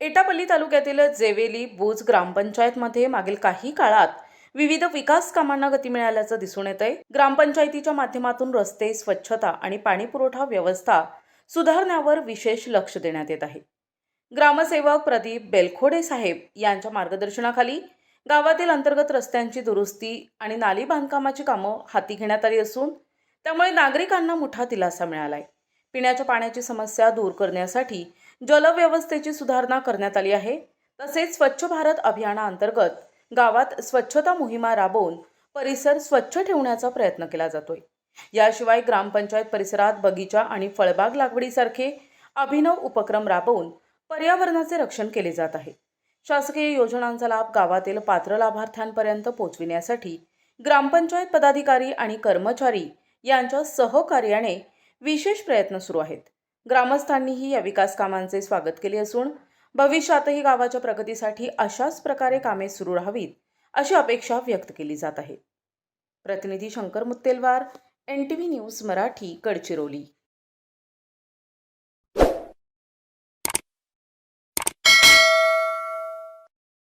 एटापल्ली तालुक्यातील जेवेली बुज ग्रामपंचायतमध्ये मागील काही काळात विविध विकास कामांना गती मिळाल्याचं दिसून येतंय। ग्रामपंचायतीच्या माध्यमातून रस्ते, स्वच्छता आणि पाणीपुरवठा व्यवस्था सुधारण्यावर विशेष लक्ष देण्यात येत आहे। ग्रामसेवक प्रदीप बेलखोडे साहेब यांच्या मार्गदर्शनाखाली गावातील अंतर्गत रस्त्यांची दुरुस्ती आणि नाली बांधकामाची कामं हाती घेण्यात आली असून त्यामुळे नागरिकांना मोठा दिलासा मिळालाय। पिण्याच्या पाण्याची समस्या दूर करण्यासाठी जलव्यवस्थेची सुधारणा करण्यात आली आहे। तसेच स्वच्छ भारत अभियानाअंतर्गत गावात स्वच्छता मोहिमा राबवून परिसर स्वच्छ ठेवण्याचा प्रयत्न केला जातोय। याशिवाय ग्रामपंचायत परिसरात बगीचा आणि फळबाग लागवडीसारखे अभिनव उपक्रम राबवून पर्यावरणाचे रक्षण केले जात आहे। शासकीय योजनांचा लाभ गावातील पात्र लाभार्थ्यांपर्यंत पोहोचविण्यासाठी ग्रामपंचायत पदाधिकारी आणि कर्मचारी यांच्या सहकार्याने विशेष प्रयत्न सुरू आहेत। ग्रामस्थांनीही या विकास कामांचे स्वागत केले असून भविष्यातही गावाच्या प्रगतीसाठी अशाच प्रकारे कामे सुरू राहावीत अशी अपेक्षा व्यक्त केली जात आहे। प्रतिनिधी शंकर मुत्तेलवार, NTV न्यूज मराठी, गडचिरोली।